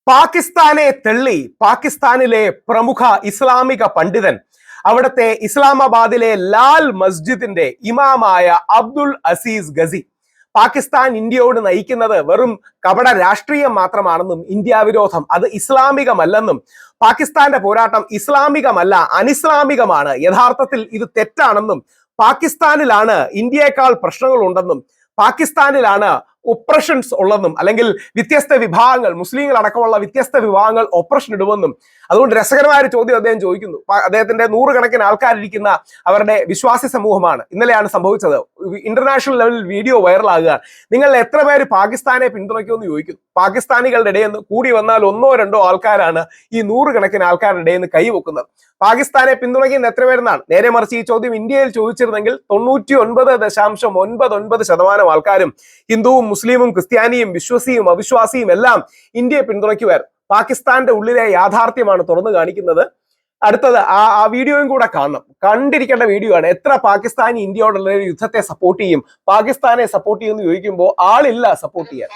പാകിസ്ഥാനെ തള്ളി പാകിസ്ഥാനിലെ പ്രമുഖ ഇസ്ലാമിക പണ്ഡിതൻ അവിടുത്തെ ഇസ്ലാമാബാദിലെ ലാൽ മസ്ജിദിന്റെ ഇമാമായ അബ്ദുൾ അസീസ് ഗസി പാകിസ്ഥാൻ ഇന്ത്യയോട് നയിക്കുന്നത് വെറും കപട രാഷ്ട്രീയം മാത്രമാണെന്നും ഇന്ത്യ വിരോധം അത് ഇസ്ലാമികമല്ലെന്നും പാകിസ്ഥാന്റെ പോരാട്ടം ഇസ്ലാമികമല്ല അനിസ്ലാമികമാണ്, യഥാർത്ഥത്തിൽ ഇത് തെറ്റാണെന്നും പാകിസ്ഥാനിലാണ് ഇന്ത്യയെക്കാൾ പ്രശ്നങ്ങൾ ഉണ്ടെന്നും പാകിസ്ഥാനിലാണ് ഒപ്രഷൻസ് ഉള്ളതെന്നും അല്ലെങ്കിൽ വ്യത്യസ്ത വിഭാഗങ്ങൾ മുസ്ലിങ്ങൾ അടക്കമുള്ള വ്യത്യസ്ത വിഭാഗങ്ങൾ ഒപ്രഷൻ ഇടുമെന്നും അതുകൊണ്ട് രസകരമായ ഒരു ചോദ്യം അദ്ദേഹം ചോദിക്കുന്നു. അദ്ദേഹത്തിന്റെ നൂറുകണക്കിന് ആൾക്കാരിരിക്കുന്ന അവരുടെ വിശ്വാസി സമൂഹമാണ്. ഇന്നലെയാണ് സംഭവിച്ചത്. ഇന്റർനാഷണൽ ലെവലിൽ വീഡിയോ വൈറലാകുക. നിങ്ങൾ എത്ര പേര് പാകിസ്ഥാനെ പിന്തുണയ്ക്കുമെന്ന് ചോദിക്കുന്നു. പാകിസ്ഥാനികളുടെ ഇടയിൽ നിന്ന് കൂടി വന്നാൽ ഒന്നോ രണ്ടോ ആൾക്കാരാണ് ഈ നൂറുകണക്കിന് ആൾക്കാരുടെ ഇടയിൽ നിന്ന് കൈവെക്കുന്നത്. പാകിസ്ഥാനെ പിന്തുണയ്ക്കുന്ന എത്ര പേരെന്നാണ്. നേരെ മറിച്ച് ഈ ചോദ്യം ഇന്ത്യയിൽ ചോദിച്ചിരുന്നെങ്കിൽ 99.99% ആൾക്കാരും ഹിന്ദുവും മുസ്ലിമും ക്രിസ്ത്യാനിയും വിശ്വസിയും അവിശ്വാസിയും എല്ലാം ഇന്ത്യയെ പിന്തുണയ്ക്കുമായിരുന്നു. പാകിസ്ഥാന്റെ ഉള്ളിലെ യാഥാർത്ഥ്യമാണ് തുറന്നു കാണിക്കുന്നത്. അടുത്തത് ആ വീഡിയോയും കൂടെ കാണണം, കണ്ടിരിക്കേണ്ട വീഡിയോ ആണ്. എത്ര പാകിസ്ഥാനി ഇന്ത്യയോടുള്ള യുദ്ധത്തെ സപ്പോർട്ട് ചെയ്യും, പാകിസ്ഥാനെ സപ്പോർട്ട് ചെയ്യുമെന്ന് ചോദിക്കുമ്പോൾ ആളില്ല സപ്പോർട്ട് ചെയ്യാൻ.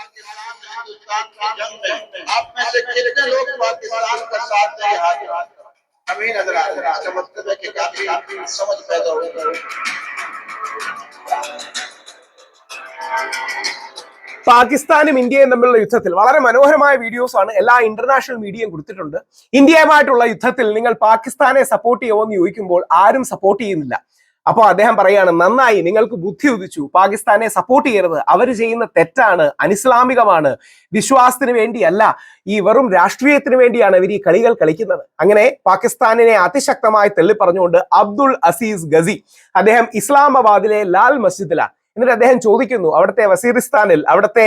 പാകിസ്ഥാനും ഇന്ത്യയും തമ്മിലുള്ള യുദ്ധത്തിൽ വളരെ മനോഹരമായ വീഡിയോസ് ആണ് എല്ലാ ഇന്റർനാഷണൽ മീഡിയയും കൊടുത്തിട്ടുണ്ട്. ഇന്ത്യയുമായിട്ടുള്ള യുദ്ധത്തിൽ നിങ്ങൾ പാകിസ്ഥാനെ സപ്പോർട്ട് ചെയ്യുമോന്ന് ചോദിക്കുമ്പോൾ ആരും സപ്പോർട്ട് ചെയ്യുന്നില്ല. അപ്പോൾ അദ്ദേഹം പറയാണ്, നന്നായി, നിങ്ങൾക്ക് ബുദ്ധി ഉദിച്ചു, പാകിസ്ഥാനെ സപ്പോർട്ട് ചെയ്യരുത്, അവർ ചെയ്യുന്ന തെറ്റാണ്, അനിസ്ലാമികമാണ്, വിശ്വാസത്തിന് വേണ്ടിയല്ല, ഈ വെറും രാഷ്ട്രീയത്തിന് വേണ്ടിയാണ് ഇവർ ഈ കളികൾ കളിക്കുന്നത്. അങ്ങനെ പാകിസ്ഥാനിനെ അതിശക്തമായി തള്ളിപ്പറഞ്ഞുകൊണ്ട് അബ്ദുൾ അസീസ് ഗസി അദ്ദേഹം ഇസ്ലാമാബാദിലെ ലാൽ മസ്ജിദിലാണ്. എന്നിട്ട് അദ്ദേഹം ചോദിക്കുന്നു, അവിടുത്തെ വസീറിസ്ഥാനിൽ, അവിടുത്തെ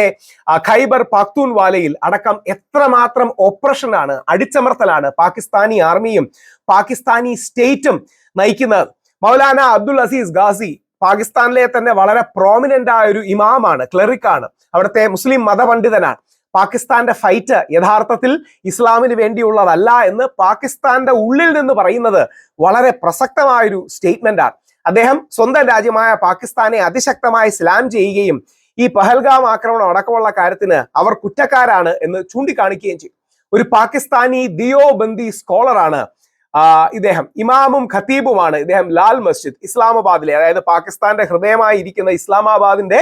ഖൈബർ പാക്തൂൺവാലയിൽ അടക്കം എത്രമാത്രം ഓപ്പറേഷനാണ്, അടിച്ചമർത്തലാണ് പാകിസ്ഥാനി ആർമിയും പാകിസ്ഥാനി സ്റ്റേറ്റും നയിക്കുന്നത്. മൗലാന അബ്ദുൾ അസീസ് ഗാസി പാകിസ്ഥാനിലെ തന്നെ വളരെ പ്രോമിനന്റ് ആയ ഒരു ഇമാമാണ്, ക്ലറിക്കാണ്, അവിടുത്തെ മുസ്ലിം മതപണ്ഡിതനാണ്. പാകിസ്ഥാന്റെ ഫൈറ്റ് യഥാർത്ഥത്തിൽ ഇസ്ലാമിന് വേണ്ടിയുള്ളതല്ല എന്ന് പാകിസ്ഥാന്റെ ഉള്ളിൽ നിന്ന് പറയുന്നത് വളരെ പ്രസക്തമായൊരു സ്റ്റേറ്റ്മെന്റ് ആണ്. അദ്ദേഹം സ്വന്തം രാജ്യമായ പാകിസ്ഥാനെ അതിശക്തമായി സ്ലാം ചെയ്യുകയും ഈ പഹൽഗാം ആക്രമണം അടക്കമുള്ള കാര്യത്തിന് അവർ കുറ്റക്കാരാണ് എന്ന് ചൂണ്ടിക്കാണിക്കുകയും ചെയ്തു. ഒരു പാകിസ്ഥാനി ദിയോബന്ദി സ്കോളറാണ് ഇദ്ദേഹം, ഇമാമും ഖത്തീബുമാണ് ഇദ്ദേഹം. ലാൽ മസ്ജിദ് ഇസ്ലാമാബാദിലെ, അതായത് പാകിസ്ഥാന്റെ ഹൃദയമായി ഇരിക്കുന്ന ഇസ്ലാമാബാദിന്റെ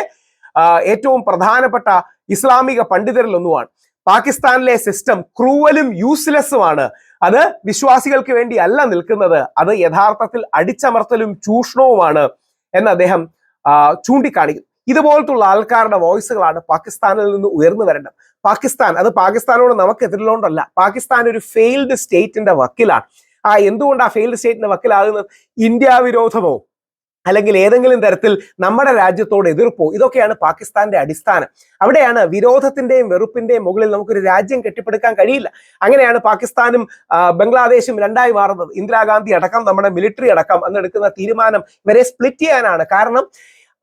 ഏറ്റവും പ്രധാനപ്പെട്ട ഇസ്ലാമിക പണ്ഡിതരിൽ ഒന്നുമാണ്. പാകിസ്ഥാനിലെ സിസ്റ്റം ക്രൂവലും യൂസ്ലെസ്സുമാണ്, അത് വിശ്വാസികൾക്ക് വേണ്ടി അല്ല നിൽക്കുന്നത്, അത് യഥാർത്ഥത്തിൽ അടിച്ചമർത്തലും ചൂഷണവുമാണ് എന്ന് അദ്ദേഹം ചൂണ്ടിക്കാണിക്കുന്നു. ഇതുപോലത്തുള്ള ആൾക്കാരുടെ വോയിസുകളാണ് പാകിസ്ഥാനിൽ നിന്ന് ഉയർന്നു വരേണ്ടത്. പാകിസ്ഥാൻ അത് പാകിസ്ഥാനോട് നമുക്ക് എതിരിലോണ്ടല്ല, പാകിസ്ഥാൻ ഒരു ഫെയിൽഡ് സ്റ്റേറ്റിന്റെ വക്കിലാണ്. എന്തുകൊണ്ട് ആ ഫെയിൽഡ് സ്റ്റേറ്റിന്റെ വക്കിലാകുന്നത്? ഇന്ത്യ വിരോധമോ അല്ലെങ്കിൽ ഏതെങ്കിലും തരത്തിൽ നമ്മുടെ രാജ്യത്തോട് എതിർപ്പോ, ഇതൊക്കെയാണ് പാകിസ്ഥാന്റെ അടിസ്ഥാനം. അവിടെയാണ് വിരോധത്തിന്റെയും വെറുപ്പിന്റെയും മുകളിൽ നമുക്കൊരു രാജ്യം കെട്ടിപ്പടുക്കാൻ കഴിയില്ല. അങ്ങനെയാണ് പാകിസ്ഥാനും ബംഗ്ലാദേശും രണ്ടായി മാറുന്നത്. ഇന്ദിരാഗാന്ധി അടക്കം നമ്മുടെ മിലിറ്ററി അടക്കം അന്നെടുക്കുന്ന തീരുമാനം ഇവരെ സ്പ്ലിറ്റ് ചെയ്യാനാണ്. കാരണം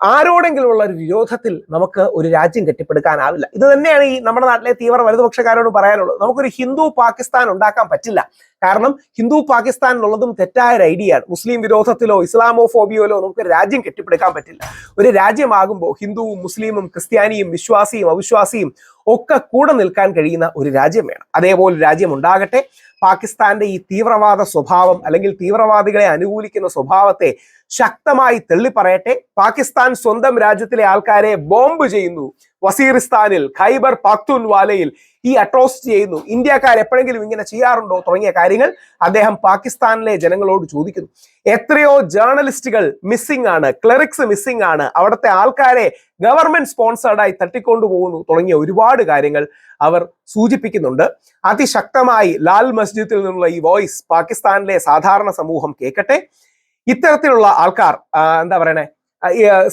ആരോടെങ്കിലും ഉള്ള ഒരു വിരോധത്തിൽ നമുക്ക് ഒരു രാജ്യം കെട്ടിപ്പടുക്കാനാവില്ല. ഇത് തന്നെയാണ് ഈ നമ്മുടെ നാട്ടിലെ തീവ്ര വലതുപക്ഷക്കാരോട് പറയാനുള്ളത്. നമുക്കൊരു ഹിന്ദു പാകിസ്ഥാൻ ഉണ്ടാക്കാൻ പറ്റില്ല. കാരണം ഹിന്ദു പാകിസ്ഥാൻ എന്നുള്ളതും തെറ്റായ ഒരു ഐഡിയയാണ്. മുസ്ലിം വിരോധത്തിലോ ഇസ്ലാമോഫോബിയോയിലോ നമുക്ക് രാജ്യം കെട്ടിപ്പടുക്കാൻ പറ്റില്ല. ഒരു രാജ്യമാകുമ്പോൾ ഹിന്ദുവും മുസ്ലിമും ക്രിസ്ത്യാനിയും വിശ്വാസിയും അവിശ്വാസിയും ഒക്കെ കൂടെ നിൽക്കാൻ കഴിയുന്ന ഒരു രാജ്യം വേണം. അതേപോലെ രാജ്യം ഉണ്ടാകട്ടെ. പാകിസ്ഥാന്റെ ഈ തീവ്രവാദ സ്വഭാവം അല്ലെങ്കിൽ തീവ്രവാദികളെ അനുകൂലിക്കുന്ന സ്വഭാവത്തെ ശക്തമായി തള്ളിപ്പറയട്ടെ. പാകിസ്ഥാൻ സ്വന്തം രാജ്യത്തിലെ ആൾക്കാരെ ബോംബ് ചെയ്യുന്നു, വസീറിസ്ഥാനിൽ ഖൈബർ പാക്തൂൺവാലയിൽ ഈ അട്രോസിറ്റി ചെയ്യുന്നു. ഇന്ത്യക്കാർ എപ്പോഴെങ്കിലും ഇങ്ങനെ ചെയ്യാറുണ്ടോ തുടങ്ങിയ കാര്യങ്ങൾ അദ്ദേഹം പാകിസ്ഥാനിലെ ജനങ്ങളോട് ചോദിക്കുന്നു. എത്രയോ ജേർണലിസ്റ്റുകൾ മിസ്സിംഗ് ആണ്, ക്ലറിക്സ് മിസ്സിംഗ് ആണ്, അവിടുത്തെ ആൾക്കാരെ ഗവൺമെന്റ് സ്പോൺസേർഡായി തട്ടിക്കൊണ്ടുപോകുന്നു തുടങ്ങിയ ഒരുപാട് കാര്യങ്ങൾ അവർ സൂചിപ്പിക്കുന്നുണ്ട്. അതിശക്തമായി ലാൽ മസ്ജിദിൽ നിന്നുള്ള ഈ വോയിസ് പാകിസ്ഥാനിലെ സാധാരണ സമൂഹം കേൾക്കട്ടെ. ഇത്തരത്തിലുള്ള ആൾക്കാർ എന്താ പറയണേ,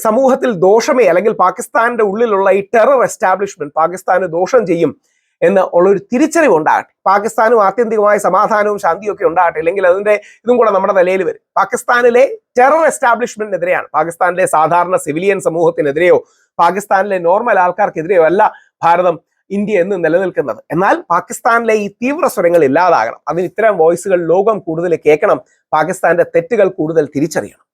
സമൂഹത്തിൽ ദോഷമേ അല്ലെങ്കിൽ പാകിസ്ഥാന്റെ ഉള്ളിലുള്ള ഈ ടെറർ എസ്റ്റാബ്ലിഷ്മെന്റ് പാകിസ്ഥാന് ദോഷം ചെയ്യും എന്ന് ഉള്ളൊരു തിരിച്ചറിവ് ഉണ്ടാകട്ടെ. പാകിസ്ഥാനും ആത്യന്തികമായ സമാധാനവും ശാന്തിയും ഒക്കെ ഉണ്ടാകട്ടെ. ഇല്ലെങ്കിൽ അതിന്റെ ഇതും കൂടെ നമ്മുടെ നിലയിൽ വരും. പാകിസ്ഥാനിലെ ടെറർ എസ്റ്റാബ്ലിഷ്മെന്റിനെതിരെയാണ്, പാകിസ്ഥാനിലെ സാധാരണ സിവിലിയൻ സമൂഹത്തിനെതിരെയോ പാകിസ്ഥാനിലെ നോർമൽ ആൾക്കാർക്കെതിരെയോ അല്ല ഭാരതം ഇന്ത്യ എന്ന് നിലനിൽക്കുന്നത്. എന്നാൽ പാകിസ്ഥാനിലെ ഈ തീവ്ര സ്വരങ്ങൾ ഇല്ലാതാകണം. അതിന് ഇത്തരം വോയിസുകൾ ലോകം കൂടുതൽ കേൾക്കണം. പാകിസ്ഥാന്റെ തെറ്റുകൾ കൂടുതൽ തിരിച്ചറിയണം.